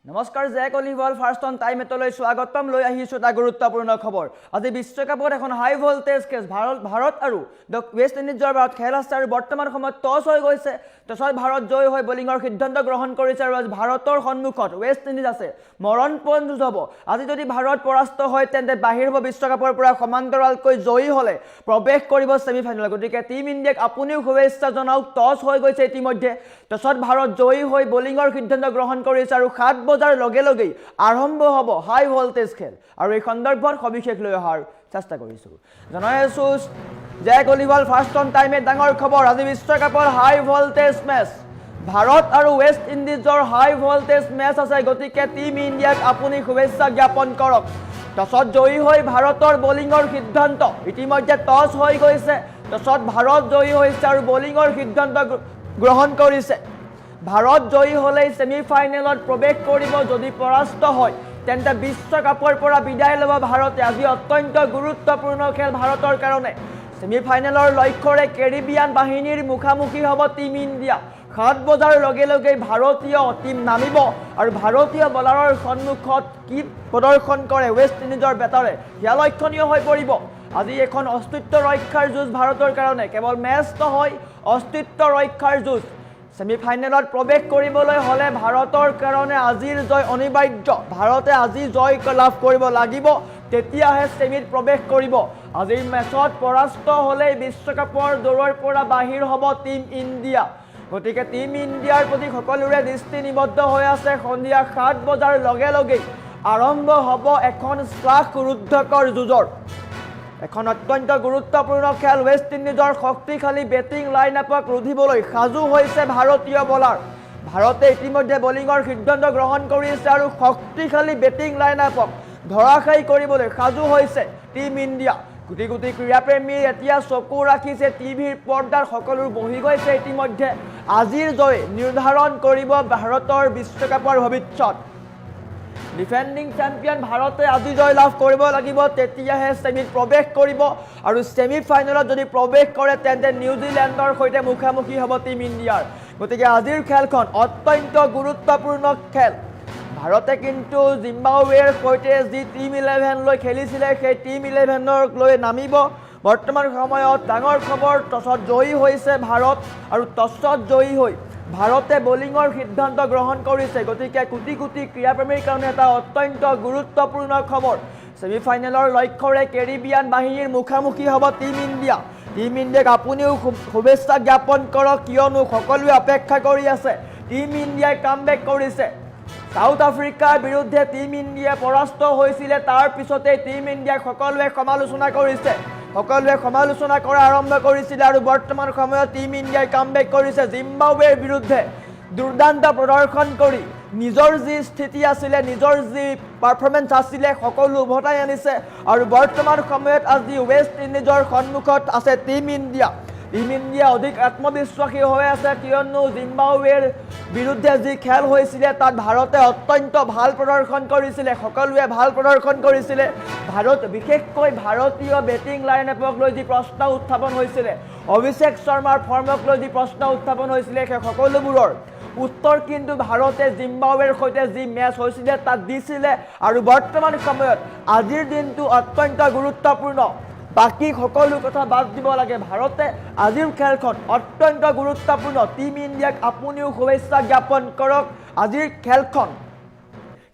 নমস্কাৰ Jake Oliver first on time এটলৈ স্বাগতম লৈ আহিছোঁ এটা গুৰুত্বপূৰ্ণ খবৰ আজি বিশ্বকাপত এখন হাই ভোল্টেজ কেছ ভাৰত আৰু ৱেষ্ট ইণ্ডিজৰ মাজত খেল আছে আৰু বৰ্তমান সময়ত টছ হৈ গৈছে টছত ভাৰত জয় হৈ বলিঙৰ সিদ্ধান্ত গ্ৰহণ কৰিছে আৰু আজি ভাৰতৰ সন্মুখত ৱেষ্ট ইণ্ডিজ আছে মৰণপণ যুঁজ হ'ব আজি যদি ভাৰত পৰাস্ত হয় তেন্তে বাহিৰ হ'ব বিশ্বকাপৰ পৰা সমান্তৰালকৈ জয়ী হ'লে প্ৰৱেশ কৰিব ছেমিফাইনেল গতিকে টিম ইণ্ডিয়াক আপুনিও শুভেচ্ছা জনাওক টছ হৈ গৈছে ইতিমধ্যে টছত ভাৰত জয়ী হৈ বলিঙৰ সিদ্ধান্ত গ্ৰহণ কৰিছে আৰু 7 বজাৰ লগে লগেই আৰম্ভ হ'ব হাই ভোল্টেজ খেল আৰু এই সন্দৰ্ভত সবিশেষ লৈ অহাৰ চেষ্টা কৰিছোঁ জনাই আছোঁ জেক অলিভাৰ ফাৰ্ষ্ট অন টাইমে ডাঙৰ খবৰ আজি বিশ্বকাপৰ হাই ভোল্টেজ মেচ ভাৰত আৰু ৱেষ্ট ইণ্ডিজৰ হাই ভোল্টেজ মেচ আছে গতিকে টিম ইণ্ডিয়াক আপুনি শুভেচ্ছা জ্ঞাপন কৰক টছত জয়ী হৈ ভাৰতৰ বলিঙৰ সিদ্ধান্ত ইতিমধ্যে টছ হৈ গৈছে টছত ভাৰত জয়ী হৈছে আৰু বলিঙৰ সিদ্ধান্ত গ্ৰহণ কৰিছে ভাৰত জয়ী হ'লে ছেমিফাইনেলত প্ৰৱেশ কৰিব যদি পৰাস্ত হয় তেন্তে বিশ্বকাপৰ পৰা বিদায় ল'ব ভাৰতে আজি অত্যন্ত গুৰুত্বপূৰ্ণ খেল ভাৰতৰ কাৰণে ছেমিফাইনেলৰ লক্ষ্যৰে কেৰিবিয়ান বাহিনীৰ মুখামুখি হ'ব টিম ইণ্ডিয়া 7 বজাৰ লগে লগে ভাৰতীয় টিম নামিব আৰু ভাৰতীয় বলাৰৰ সন্মুখত কি প্ৰদৰ্শন কৰে ৱেষ্ট ইণ্ডিজৰ বেটাৰে সেয়া লক্ষণীয় হৈ পৰিব আজি এখন অস্তিত্ব ৰক্ষাৰ যুঁজ ভাৰতৰ কাৰণে কেৱল মেচ নহয় অস্তিত্ব ৰক্ষাৰ যুঁজ ছেমিফাইনেলত প্ৰৱেশ কৰিবলৈ হ'লে ভাৰতৰ কাৰণে আজিৰ জয় অনিবাৰ্য ভাৰতে আজি জয় লাভ কৰিব লাগিব তেতিয়াহে ছেমিত প্ৰৱেশ কৰিব আজিৰ মেচত পৰাস্ত হ'লে বিশ্বকাপৰ দৌৰৰ পৰা বাহিৰ হ'ব টিম ইণ্ডিয়া গতিকে টিম ইণ্ডিয়াৰ প্ৰতি সকলোৰে দৃষ্টি নিবদ্ধ হৈ আছে সন্ধিয়া 7 বজাৰ লগে লগেই আৰম্ভ হ'ব এখন শ্বাসৰুদ্ধকৰ যুঁজৰ এখন অত্যন্ত গুৰুত্বপূৰ্ণ খেল ৱেষ্ট ইণ্ডিজৰ শক্তিশালী বেটিং লাইন আপক ৰুধিবলৈ সাজু হৈছে ভাৰতীয় বলাৰ ভাৰতে ইতিমধ্যে বলিঙৰ সিদ্ধান্ত গ্ৰহণ কৰিছে আৰু শক্তিশালী বেটিং লাইন আপক ধৰাশায়ী কৰিবলৈ সাজু হৈছে টিম ইণ্ডিয়া কোটি কোটি ক্ৰীড়াপ্ৰেমীয়ে এতিয়া চকু ৰাখিছে টিভিৰ পৰ্দাৰ সকলো বহি গৈছে ইতিমধ্যে আজিৰ জয়ে নিৰ্ধাৰণ কৰিব ভাৰতৰ বিশ্বকাপৰ ভৱিষ্যত ডিফেন্ডিং চেম্পিয়ন ভাৰতে আজি জয় লাভ কৰিব লাগিব তেতিয়াহে ছেমিত প্ৰৱেশ কৰিব আৰু ছেমিফাইনেলত যদি প্ৰৱেশ কৰে তেন্তে নিউজিলেণ্ডৰ সৈতে মুখামুখি হ'ব টিম ইণ্ডিয়াৰ গতিকে আজিৰ খেলখন অত্যন্ত গুৰুত্বপূৰ্ণ খেল ভাৰতে কিন্তু জিম্বাবৱেৰ সৈতে যি টিম 11 লৈ খেলিছিলে সেই টিম 11ক লৈ নামিব বৰ্তমান সময়ত ডাঙৰ খবৰ টছত জয়ী হৈছে ভাৰত আৰু টছত জয়ী হৈ ভাৰতে বলিঙৰ সিদ্ধান্ত গ্ৰহণ কৰিছে গতিকে কোটি কোটি ক্ৰীড়াপ্ৰেমীৰ কাৰণে এটা অত্যন্ত গুৰুত্বপূৰ্ণ খবৰ ছেমিফাইনেলৰ লক্ষ্যৰে কেৰিবিয়ান বাহিনীৰ মুখামুখি হ'ব টিম ইণ্ডিয়াক আপুনিও শুভেচ্ছা জ্ঞাপন কৰক কিয়নো সকলোৱে অপেক্ষা কৰি আছে টিম ইণ্ডিয়াই কামবেক কৰিছে সাউথ আফ্ৰিকাৰ বিৰুদ্ধে টিম ইণ্ডিয়া পৰাস্ত হৈছিলে তাৰ পিছতে টিম ইণ্ডিয়াক সকলোৱে সমালোচনা কৰা আৰম্ভ কৰিছিল আৰু বৰ্তমান সময়ত টিম ইণ্ডিয়াই কামবেক কৰিছে জিম্বাবৱেৰ বিৰুদ্ধে দুৰ্দান্ত প্ৰদৰ্শন কৰি নিজৰ যি স্থিতি আছিলে নিজৰ যি পাৰফৰ্মেন্স আছিলে সকলো উভতাই আনিছে আৰু বৰ্তমান সময়ত আজি ৱেষ্ট ইণ্ডিজৰ সন্মুখত আছে টিম ইণ্ডিয়া অধিক আত্মবিশ্বাসী হৈ আছে কিয়নো জিম্বাবৱেৰ বিৰুদ্ধে যি খেল হৈছিলে তাত ভাৰতে অত্যন্ত ভাল প্ৰদৰ্শন কৰিছিলে সকলোৱে ভাল প্ৰদৰ্শন কৰিছিলে ভাৰত বিশেষকৈ ভাৰতীয় বেটিং লাইন আপক লৈ যি প্ৰশ্ন উত্থাপন হৈছিলে অভিষেক শৰ্মাৰ ফৰ্মক লৈ যি প্ৰশ্ন উত্থাপন হৈছিলে সেই সকলোবোৰৰ উত্তৰ কিন্তু ভাৰতে জিম্বাবৱেৰ সৈতে যি মেচ হৈছিলে তাত দিছিলে আৰু বৰ্তমান সময়ত আজিৰ দিনটো অত্যন্ত গুৰুত্বপূৰ্ণ বাকি সকলো কথা বাদ দিব লাগে ভাৰতে আজিৰ খেলখন অত্যন্ত গুৰুত্বপূৰ্ণ টিম ইণ্ডিয়াক আপুনিও শুভেচ্ছা জ্ঞাপন কৰক আজিৰ খেলখন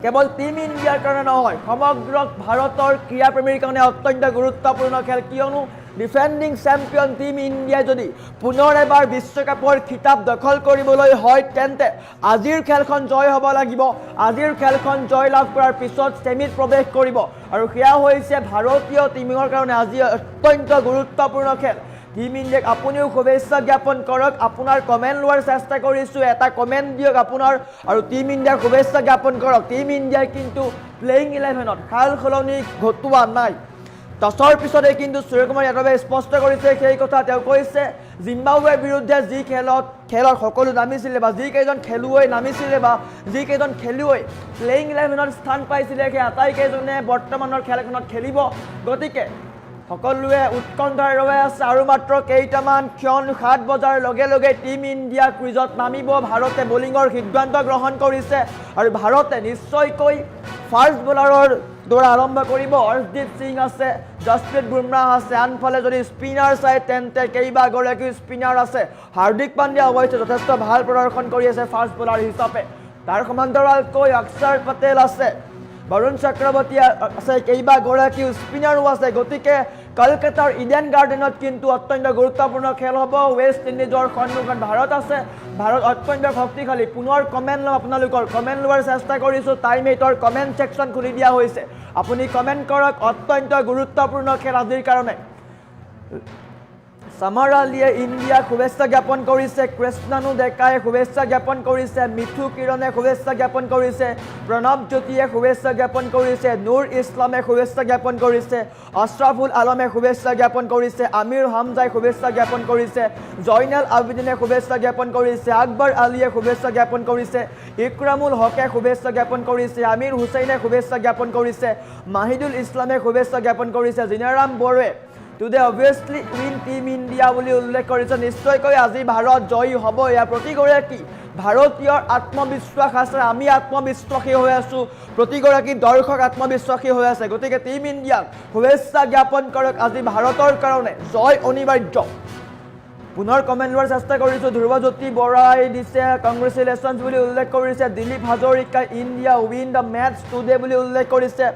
কেৱল টিম ইণ্ডিয়াৰ কাৰণে নহয় সমগ্ৰ ভাৰতৰ ক্ৰীড়াপ্ৰেমীৰ কাৰণে অত্যন্ত গুৰুত্বপূৰ্ণ খেল কিয়নো ডিফেন্ডিং চেম্পিয়ন টিম ইণ্ডিয়াই যদি পুনৰ এবাৰ বিশ্বকাপৰ খিতাপ দখল কৰিবলৈ হয় তেন্তে আজিৰ খেলখন জয় হ'ব লাগিব আজিৰ খেলখন জয় লাভ কৰাৰ পিছত ছেমিত প্ৰৱেশ কৰিব আৰু সেয়া হৈছে ভাৰতীয় টিমৰ কাৰণে আজি অত্যন্ত গুৰুত্বপূৰ্ণ খেল টিম ইণ্ডিয়াক আপুনিও শুভেচ্ছা জ্ঞাপন কৰক আপোনাৰ কমেণ্ট লোৱাৰ চেষ্টা কৰিছোঁ এটা কমেণ্ট দিয়ক আপোনাৰ আৰু টিম ইণ্ডিয়াক শুভেচ্ছা জ্ঞাপন কৰক টিম ইণ্ডিয়াই কিন্তু প্লেইং 11ত সাল সলনি ঘটোৱা নাই টছৰ পিছতে কিন্তু সূৰ্যকুমাৰ যাদৱে স্পষ্ট কৰিছে সেই কথা তেওঁ কৈছে জিম্বাবৱেৰ বিৰুদ্ধে যি খেলৰ সকলো নামিছিলে বা যিকেইজন খেলুৱৈ নামিছিলে বা যিকেইজন খেলুৱৈ প্লেইং 11ত স্থান পাইছিলে সেই আটাইকেইজনে বৰ্তমানৰ খেলখনত খেলিব গতিকে সকলোৱে উৎকণ্ঠাৰে ৰৈ আছে আৰু মাত্ৰ কেইটামান ক্ষণ 7 বজাৰ লগে লগে টিম ইণ্ডিয়া ক্ৰিজত নামিব ভাৰতে বলিঙৰ সিদ্ধান্ত গ্ৰহণ কৰিছে আৰু ভাৰতে নিশ্চয়কৈ ফাৰ্ষ্ট বলাৰৰ দৌৰা আৰম্ভ কৰিব হৰ্ষদীপ সিং আছে জসপ্ৰীত বুমৰাহ আছে আনফালে যদি স্পিনাৰ চাই তেন্তে কেইবাগৰাকী স্পিনাৰ আছে হাৰ্দিক পাণ্ডিয়া অৱশ্যে যথেষ্ট ভাল প্ৰদৰ্শন কৰি আছে ফাৰ্ষ্ট বলাৰ হিচাপে তাৰ সমান্তৰালকৈ অক্ষৰ পেটেল আছে বৰুণ চক্ৰৱৰ্তী আছে কেইবাগৰাকী স্পিনাৰো আছে গতিকে কলকাতাৰ ইডেন গাৰ্ডেনত কিন্তু অত্যন্ত গুৰুত্বপূৰ্ণ খেল হ'ব ৱেষ্ট ইণ্ডিজৰ সন্মুখত ভাৰত আছে ভাৰত অত্যন্ত শক্তিশালী পুনৰ কমেণ্ট ল'ম আপোনালোকৰ কমেণ্ট লোৱাৰ চেষ্টা কৰিছোঁ টাইমেটৰ কমেণ্ট ছেকশ্যন খুলি দিয়া হৈছে আপুনি কমেণ্ট কৰক অত্যন্ত গুৰুত্বপূৰ্ণ খেল আজিৰ কাৰণে সামাৰ আলীয়ে ইণ্ডিয়াক শুভেচ্ছা জ্ঞাপন কৰিছে কৃষ্ণানু ডেকাই শুভেচ্ছা জ্ঞাপন কৰিছে মিঠু কিৰণে শুভেচ্ছা জ্ঞাপন কৰিছে প্ৰণৱ জ্যোতিয়ে শুভেচ্ছা জ্ঞাপন কৰিছে নুৰ ইছলামে শুভেচ্ছা জ্ঞাপন কৰিছে আশৰাফুল আলমে শুভেচ্ছা জ্ঞাপন কৰিছে আমিৰ হামজাই শুভেচ্ছা জ্ঞাপন কৰিছে জয়নাল আবিদিনে শুভেচ্ছা জ্ঞাপন কৰিছে আকবৰ আলীয়ে শুভেচ্ছা জ্ঞাপন কৰিছে ইকৰামুল হকে শুভেচ্ছা জ্ঞাপন কৰিছে আমিৰ হুছেইনে শুভেচ্ছা জ্ঞাপন কৰিছে মাহিদুল ইছলামে শুভেচ্ছা জ্ঞাপন কৰিছে জিনাৰাম বড়োৱে today obviously win team India বুলি উল্লেখ কৰিছে নিশ্চয়কৈ আজি ভাৰত জয়ী হ'ব ইয়াৰ প্ৰতিগৰাকী ভাৰতীয়ৰ আত্মবিশ্বাস আছে আমি আত্মবিশ্বাসী হৈ আছোঁ প্ৰতিগৰাকী দৰ্শক আত্মবিশ্বাসী হৈ আছে গতিকে টিম ইণ্ডিয়াক শুভেচ্ছা জ্ঞাপন কৰক আজি ভাৰতৰ কাৰণে জয় অনিবাৰ্য পুনৰ কমেণ্ট লোৱাৰ চেষ্টা কৰিছোঁ ধ্ৰুৱজ্যোতি বৰাই দিছে কংগ্ৰেচুলেশ্যনছ বুলি উল্লেখ কৰিছে দিলীপ হাজৰিকাই India win the match today বুলি উল্লেখ কৰিছে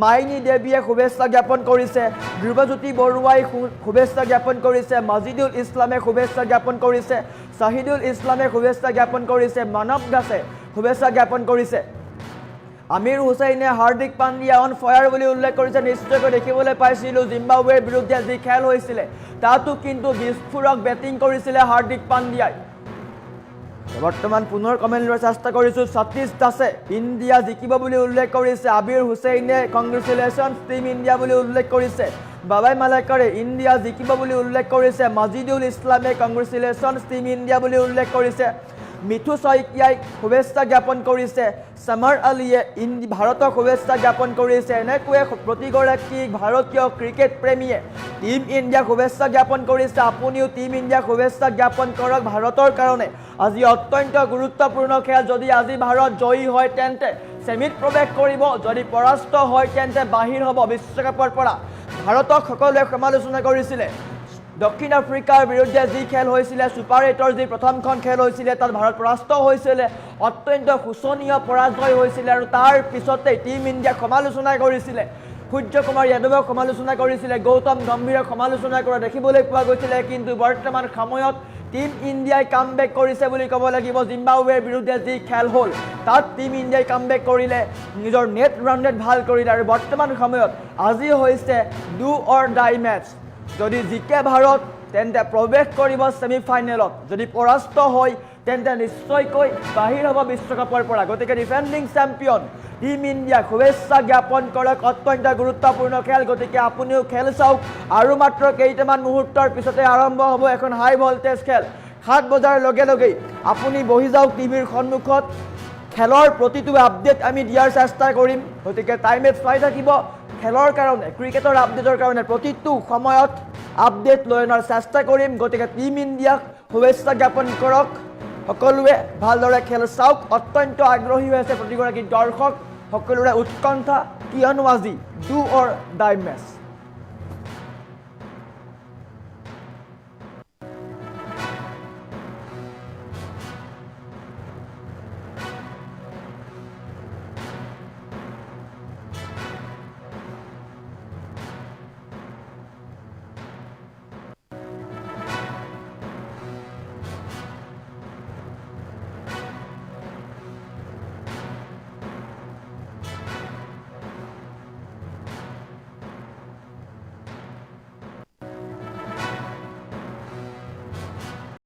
মাইনী দেৱীয়ে শুভেচ্ছা জ্ঞাপন কৰিছে ধ্ৰুৱজ্যোতি বৰুৱাই শুভেচ্ছা জ্ঞাপন কৰিছে মাজিদুল ইছলামে শুভেচ্ছা জ্ঞাপন কৰিছে শাহিদুল ইছলামে শুভেচ্ছা জ্ঞাপন কৰিছে মানৱ দাসে শুভেচ্ছা জ্ঞাপন কৰিছে আমিৰ হুছেইনে হাৰ্দিক পাণ্ডিয়া অন ফায়াৰ বুলি উল্লেখ কৰিছে নিশ্চয়কৈ দেখিবলৈ পাইছিলোঁ জিম্বাবৱেৰ বিৰুদ্ধে যি খেল হৈছিলে তাতো কিন্তু বিস্ফোৰক বেটিং কৰিছিলে হাৰ্দিক পাণ্ডিয়াই বৰ্তমান পুনৰ কমেণ্ট লোৱাৰ চেষ্টা কৰিছোঁ সতীশ দাসে ইণ্ডিয়া জিকিব বুলি উল্লেখ কৰিছে আবিৰ হুছেইনে কংগ্ৰেচুলেশ্যনছ টিম ইণ্ডিয়া বুলি উল্লেখ কৰিছে বাবাই মালেকাৰে ইণ্ডিয়া জিকিব বুলি উল্লেখ কৰিছে মাজিদুল ইছলামে কংগ্ৰেচুলেশ্যনছ টিম ইণ্ডিয়া বুলি উল্লেখ কৰিছে মিঠু শইকীয়াই শুভেচ্ছা জ্ঞাপন কৰিছে সামাৰ আলীয়ে ভাৰতক শুভেচ্ছা জ্ঞাপন কৰিছে এনেকৈয়ে প্ৰতিগৰাকী ভাৰতীয় ক্ৰিকেট প্ৰেমীয়ে টিম ইণ্ডিয়াক শুভেচ্ছা জ্ঞাপন কৰিছে আপুনিও টিম ইণ্ডিয়াক শুভেচ্ছা জ্ঞাপন কৰক ভাৰতৰ কাৰণে আজি অত্যন্ত গুৰুত্বপূৰ্ণ খেল যদি আজি ভাৰত জয়ী হয় তেন্তে ছেমিত প্ৰৱেশ কৰিব যদি পৰাস্ত হয় তেন্তে বাহিৰ হ'ব বিশ্বকাপৰ পৰা ভাৰতক সকলোৱে সমালোচনা কৰিছিলে দক্ষিণ আফ্ৰিকাৰ বিৰুদ্ধে যি খেল হৈছিলে ছুপাৰ 8ৰ যি প্ৰথমখন খেল হৈছিলে তাত ভাৰত পৰাস্ত হৈছিলে অত্যন্ত শোচনীয় পৰাজয় হৈছিলে আৰু তাৰ পিছতে টিম ইণ্ডিয়াক সমালোচনা কৰিছিলে সূৰ্য কুমাৰ যাদৱক সমালোচনা কৰিছিলে গৌতম গম্ভীৰক সমালোচনা কৰা দেখিবলৈ পোৱা গৈছিলে কিন্তু বৰ্তমান সময়ত টিম ইণ্ডিয়াই কামবেক কৰিছে বুলি ক'ব লাগিব জিম্বাবৱেৰ বিৰুদ্ধে যি খেল হ'ল তাত টিম ইণ্ডিয়াই কামবেক কৰিলে নিজৰ নেট ৰাউণ্ডেড ভাল কৰিলে আৰু বৰ্তমান সময়ত আজি হৈছে ডু অৰ ডাই মেটচ যদি জিকে ভাৰত তেন্তে প্ৰৱেশ কৰিব ছেমিফাইনেলত যদি পৰাস্ত হয় তেন্তে নিশ্চয়কৈ বাহিৰ হ'ব বিশ্বকাপৰ পৰা গতিকে ডিফেণ্ডিং চেম্পিয়ন টিম ইণ্ডিয়াক শুভেচ্ছা জ্ঞাপন কৰক অত্যন্ত গুৰুত্বপূৰ্ণ খেল গতিকে আপুনিও খেল চাওক আৰু মাত্ৰ কেইটামান মুহূৰ্তৰ পিছতে আৰম্ভ হ'ব এখন হাই ভল্টেজ খেল 7 বজাৰ লগে লগেই আপুনি বহি যাওক টিভিৰ সন্মুখত খেলৰ প্ৰতিটো আপডেট আমি দিয়াৰ চেষ্টা কৰিম গতিকে টাইমে চাই থাকিব খেলৰ কাৰণে ক্ৰিকেটৰ আপডেটৰ কাৰণে প্ৰতিটো সময়ত আপডেট লৈ অনাৰ চেষ্টা কৰিম গতিকে টিম ইণ্ডিয়াক শুভেচ্ছা জ্ঞাপন কৰক সকলোৱে ভালদৰে খেল চাওক অত্যন্ত আগ্ৰহী হৈ আছে প্ৰতিগৰাকী দৰ্শক সকলোৰে উৎকণ্ঠা কিয়নো আজি ডু অৰ ডাই মেচ